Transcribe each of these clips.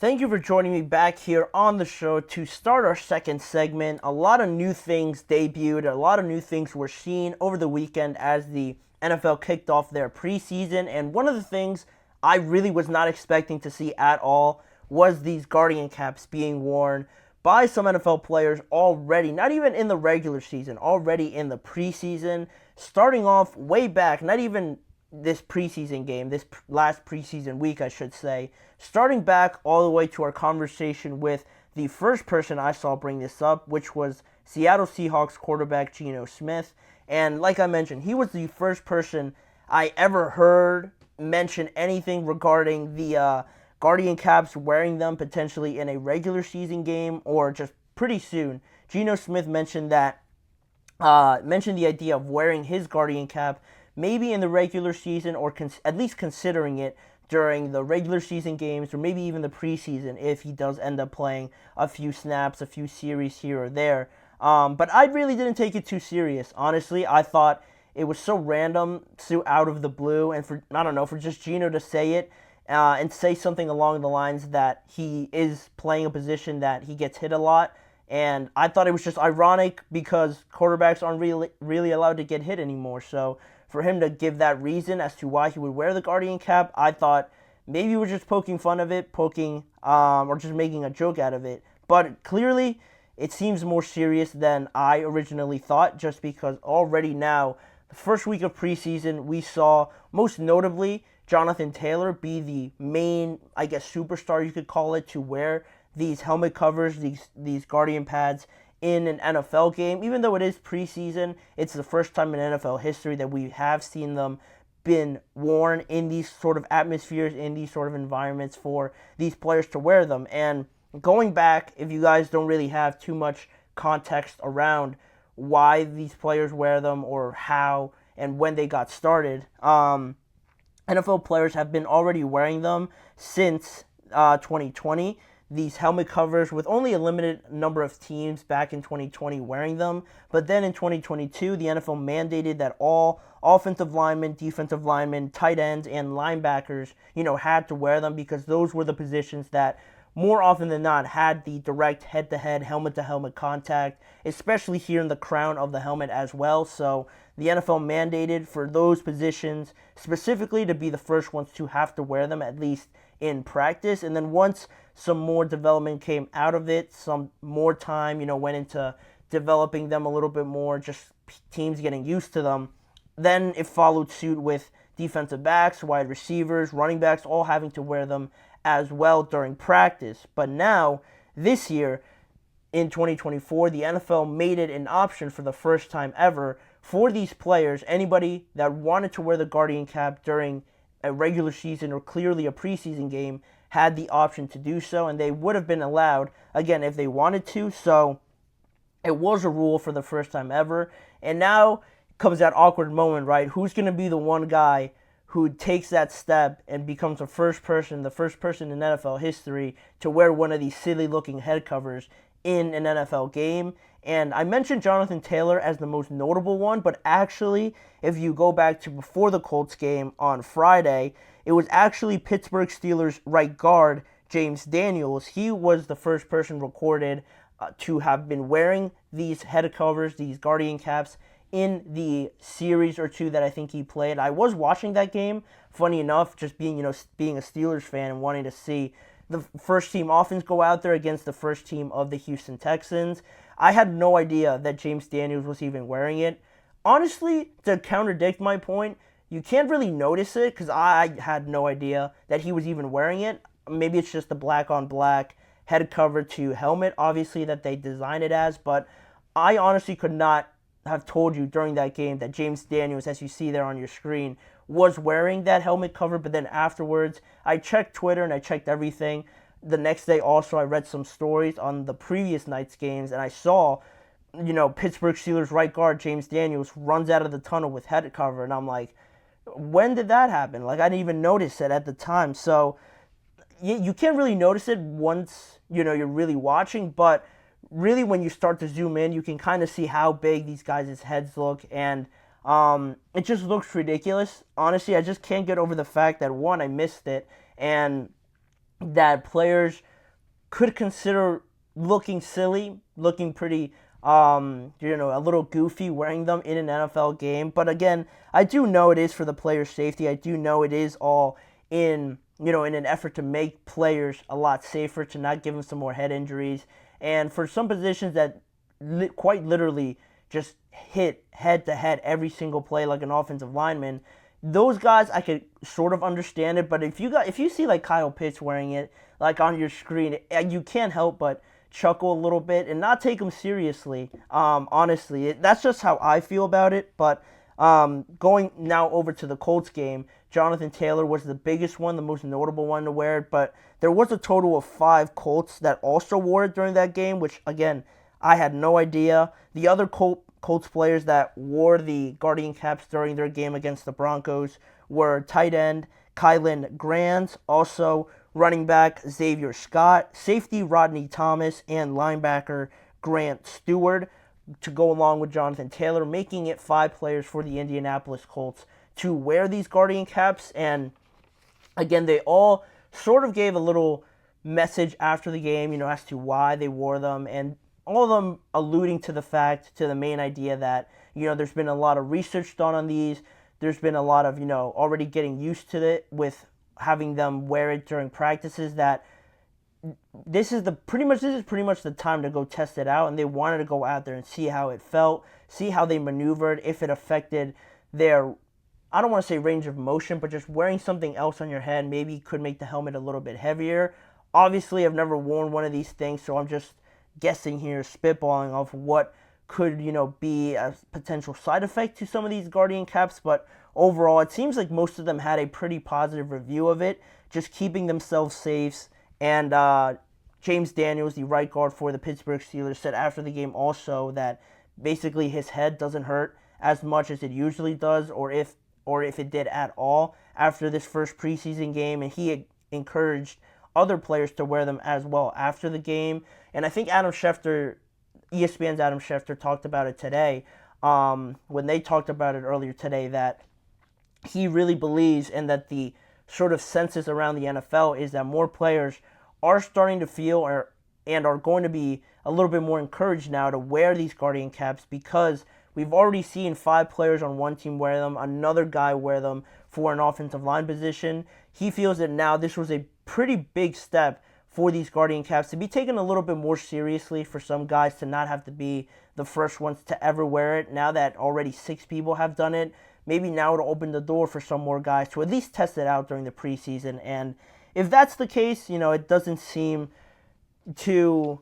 Thank you for joining me back here on the show to start our second segment. A lot of new things debuted, a lot of new things were seen over the weekend as the NFL kicked off their preseason. And one of the things I really was not expecting to see at all was these Guardian caps being worn by some NFL players already, not even in the regular season, already in the preseason, starting off way back, not even this preseason game, this last preseason week, I should say, starting back all the way to our conversation with the first person I saw bring this up, which was Seattle Seahawks quarterback Geno Smith. And like I mentioned, he was the first person I ever heard mention anything regarding the Guardian caps, wearing them potentially in a regular season game or just pretty soon. Geno Smith mentioned that mentioned the idea of wearing his Guardian cap maybe in the regular season or at least considering it during the regular season games or maybe even the preseason if he does end up playing a few snaps, a few series here or there. But I really didn't take it too serious. Honestly, I thought it was so random, so out of the blue, and for just Geno to say it and say something along the lines that he is playing a position that he gets hit a lot. And I thought it was just ironic because quarterbacks aren't really allowed to get hit anymore. So for him to give that reason as to why he would wear the Guardian cap, I thought maybe he was just poking fun of it, or just making a joke out of it. But clearly, it seems more serious than I originally thought, just because already now, the first week of preseason, we saw most notably Jonathan Taylor be the main, I guess, superstar you could call it, to wear these helmet covers, these Guardian pads in an NFL game. Even though it is preseason, it's the first time in NFL history that we have seen them been worn in these sort of atmospheres, in these sort of environments for these players to wear them. And going back, if you guys don't really have too much context around why these players wear them or how and when they got started, NFL players have been already wearing them since 2020. These helmet covers with only a limited number of teams back in 2020 wearing them. But then in 2022, the NFL mandated that all offensive linemen, defensive linemen, tight ends, and linebackers, had to wear them because those were the positions that more often than not had the direct head-to-head, helmet-to-helmet contact, especially here in the crown of the helmet as well. So the NFL mandated for those positions specifically to be the first ones to have to wear them, at least in practice. And then once some more development came out of it, some more time, went into developing them a little bit more, just teams getting used to them, then it followed suit with defensive backs, wide receivers, running backs, all having to wear them as well during practice. But now, this year, in 2024, the NFL made it an option for the first time ever for these players, anybody that wanted to wear the Guardian cap during a regular season or clearly a preseason game had the option to do so, and they would have been allowed, again, if they wanted to. So it was a rule for the first time ever. And now comes that awkward moment, right? Who's going to be the one guy who takes that step and becomes the first person in NFL history to wear one of these silly-looking head covers in an NFL game? And I mentioned Jonathan Taylor as the most notable one, but actually, if you go back to before the Colts game on Friday, it was actually Pittsburgh Steelers right guard James Daniels. He was the first person recorded to have been wearing these head covers, these Guardian caps, in the series or two that I think he played. I was watching that game, funny enough, just being a Steelers fan and wanting to see the first team offense go out there against the first team of the Houston Texans. I had no idea that James Daniels was even wearing it. Honestly, to contradict my point, you can't really notice it because I had no idea that he was even wearing it. Maybe it's just the black on black head cover to helmet, obviously, that they designed it as, but I honestly could not have told you during that game that James Daniels, as you see there on your screen, was wearing that helmet cover. But then afterwards, I checked Twitter and I checked everything. The next day also, I read some stories on the previous night's games, and I saw, Pittsburgh Steelers right guard James Daniels runs out of the tunnel with head cover, and I'm like, when did that happen? Like, I didn't even notice it at the time. So you can't really notice it once, you're really watching, but really when you start to zoom in, you can kind of see how big these guys' heads look, and it just looks ridiculous. Honestly, I just can't get over the fact that, one, I missed it, and that players could consider looking silly, looking pretty, a little goofy wearing them in an NFL game. But again, I do know it is for the player's safety. I do know it is all in an effort to make players a lot safer, to not give them some more head injuries. And for some positions that quite literally just hit head to head every single play like an offensive lineman, those guys I could sort of understand it. But if you see like Kyle Pitts wearing it like on your screen, you can't help but chuckle a little bit and not take him seriously. Honestly, that's just how I feel about it. But going now over to the Colts game, Jonathan Taylor was the biggest one, the most notable one to wear it. But there was a total of 5 Colts that also wore it during that game, which again I had no idea. The other Colts players that wore the Guardian caps during their game against the Broncos were tight end Kylan Grant, also running back Xavier Scott, safety Rodney Thomas, and linebacker Grant Stewart to go along with Jonathan Taylor, making it 5 players for the Indianapolis Colts to wear these Guardian caps. And again, they all sort of gave a little message after the game, as to why they wore them, and all of them alluding to the main idea that, there's been a lot of research done on these. There's been a lot of, already getting used to it with having them wear it during practices, that this is pretty much the time to go test it out, and they wanted to go out there and see how it felt, see how they maneuvered, if it affected their, I don't want to say range of motion, but just wearing something else on your head maybe could make the helmet a little bit heavier. Obviously, I've never worn one of these things, so I'm just guessing here, spitballing off what could, be a potential side effect to some of these Guardian caps. But overall, it seems like most of them had a pretty positive review of it, just keeping themselves safe. And James Daniels, the right guard for the Pittsburgh Steelers, said after the game also that basically his head doesn't hurt as much as it usually does, or if it did at all after this first preseason game, and he encouraged other players to wear them as well after the game. And I think Adam Schefter, ESPN's Adam Schefter, talked about it today, when they talked about it earlier today, that he really believes, and that the sort of census around the NFL is that more players are starting to feel and are going to be a little bit more encouraged now to wear these Guardian caps, because we've already seen 5 players on one team wear them, another guy wear them for an offensive line position. He feels that now this was a pretty big step for these Guardian caps to be taken a little bit more seriously, for some guys to not have to be the first ones to ever wear it. Now that already 6 people have done it, maybe now it'll open the door for some more guys to at least test it out during the preseason. And if that's the case, it doesn't seem too,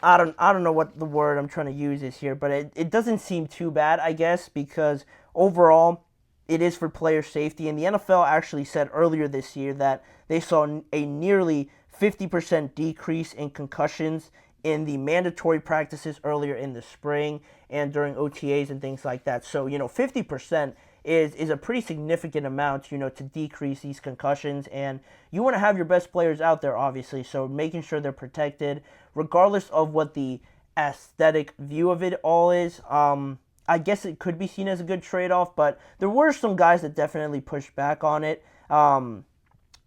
I don't know what the word I'm trying to use is here, but it doesn't seem too bad, I guess, because overall it is for player safety. And the NFL actually said earlier this year that they saw a nearly 50% decrease in concussions in the mandatory practices earlier in the spring and during OTAs and things like that. So, 50% is a pretty significant amount, to decrease these concussions. And you want to have your best players out there, obviously, so making sure they're protected, regardless of what the aesthetic view of it all is. I guess it could be seen as a good trade-off, but there were some guys that definitely pushed back on it.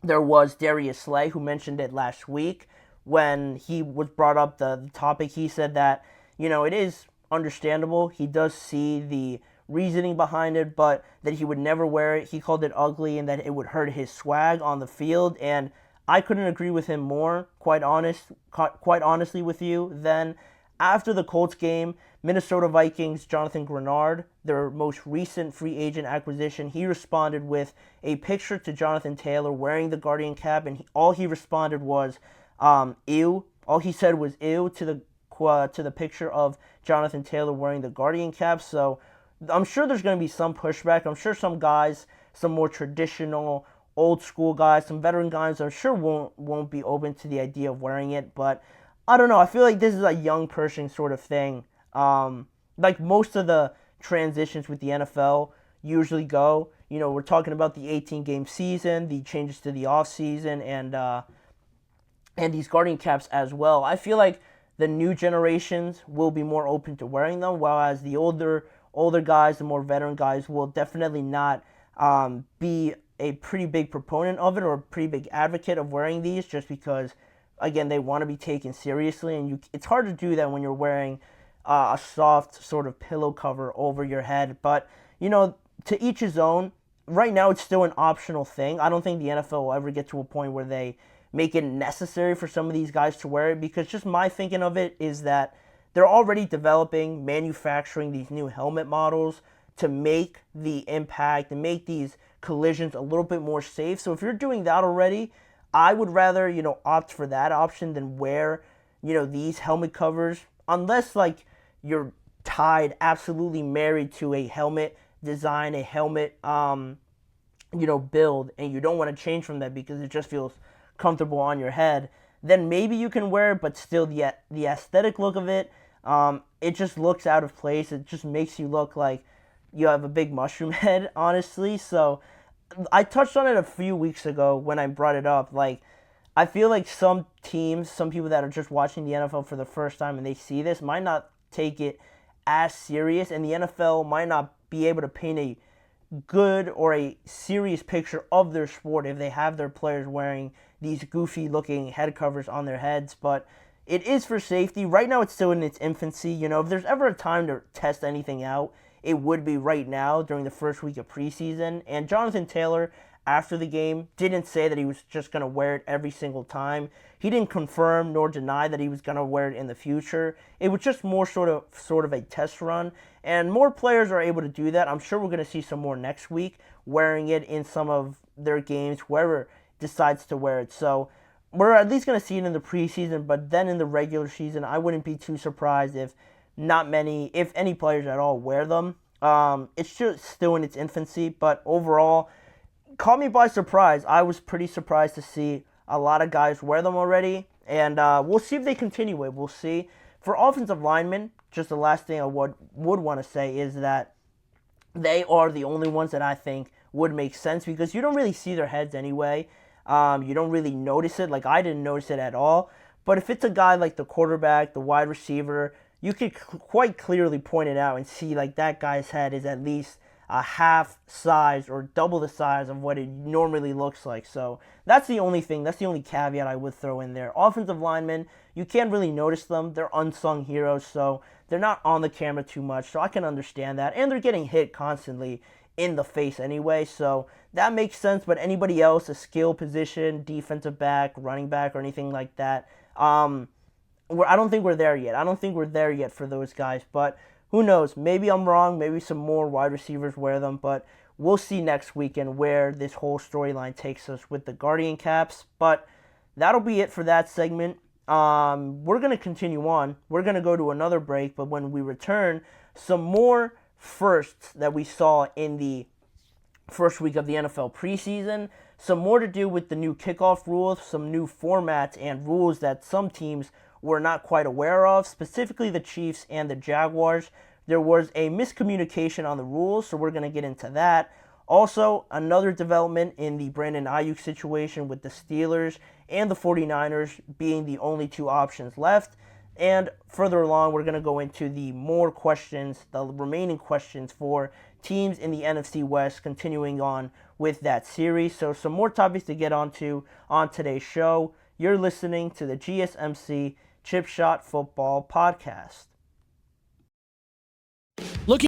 There was Darius Slay, who mentioned it last week when he was brought up the topic. He said that, it is understandable. He does see the reasoning behind it, but that he would never wear it. He called it ugly and that it would hurt his swag on the field. And I couldn't agree with him more, quite honestly with you. Then after the Colts game, Minnesota Vikings Jonathan Grenard, their most recent free agent acquisition, he responded with a picture to Jonathan Taylor wearing the Guardian cap, and all he responded was, ew. All he said was ew to the picture of Jonathan Taylor wearing the Guardian cap. So I'm sure there's going to be some pushback. I'm sure some guys, some more traditional, old school guys, some veteran guys, I'm sure won't be open to the idea of wearing it. But I don't know. I feel like this is a young person sort of thing. Like most of the transitions with the NFL usually go. We're talking about the 18-game season, the changes to the offseason, and these Guardian caps as well. I feel like the new generations will be more open to wearing them, whereas the older guys, the more veteran guys, will definitely not be a pretty big proponent of it or a pretty big advocate of wearing these, just because again, they want to be taken seriously, and it's hard to do that when you're wearing a soft sort of pillow cover over your head. But, to each his own. Right now, it's still an optional thing. I don't think the NFL will ever get to a point where they make it necessary for some of these guys to wear it, because just my thinking of it is that they're already developing, manufacturing these new helmet models to make the impact and make these collisions a little bit more safe. So if you're doing that already, I would rather, opt for that option than wear, these helmet covers, unless like you're tied, absolutely married to a helmet design, a helmet, build, and you don't want to change from that because it just feels comfortable on your head. Then maybe you can wear it, but still the aesthetic look of it, it just looks out of place. It just makes you look like you have a big mushroom head, honestly. So I touched on it a few weeks ago when I brought it up. Like, I feel like some teams, some people that are just watching the NFL for the first time and they see this might not take it as serious, and the NFL might not be able to paint a good or a serious picture of their sport if they have their players wearing these goofy looking head covers on their heads. But it is for safety. Right now it's still in its infancy. If there's ever a time to test anything out, it would be right now during the first week of preseason. And Jonathan Taylor, after the game, didn't say that he was just going to wear it every single time. He didn't confirm nor deny that he was going to wear it in the future. It was just more sort of a test run. And more players are able to do that. I'm sure we're going to see some more next week wearing it in some of their games, whoever decides to wear it. So we're at least going to see it in the preseason, but then in the regular season, I wouldn't be too surprised if not many, if any players at all, wear them. It's just still in its infancy, but overall, caught me by surprise. I was pretty surprised to see a lot of guys wear them already, and we'll see if they continue it. We'll see. For offensive linemen, just the last thing I would want to say is that they are the only ones that I think would make sense, because you don't really see their heads anyway. You don't really notice it. Like, I didn't notice it at all. But if it's a guy like the quarterback, the wide receiver, you could quite clearly point it out and see like that guy's head is at least a half size or double the size of what it normally looks like. So that's the only thing, that's the only caveat I would throw in there. Offensive linemen, you can't really notice them. They're unsung heroes, so they're not on the camera too much, so I can understand that. And they're getting hit constantly in the face anyway, so that makes sense. But anybody else, a skill position, defensive back, running back, or anything like that, I don't think we're there yet. I don't think we're there yet for those guys, but who knows? Maybe I'm wrong. Maybe some more wide receivers wear them, but we'll see next weekend where this whole storyline takes us with the Guardian Caps. But that'll be it for that segment. We're going to continue on. We're going to go to another break, but when we return, some more firsts that we saw in the first week of the NFL preseason, some more to do with the new kickoff rules, some new formats and rules that some teams were not quite aware of, specifically the Chiefs and the Jaguars. There was a miscommunication on the rules, so we're going to get into that. Also, another development in the Brandon Ayuk situation with the Steelers and the 49ers being the only two options left. And further along, we're going to go into the more questions, the remaining questions for teams in the NFC West, continuing on with that series. So some more topics to get onto on today's show. You're listening to the GSMC Chip Shot Football Podcast.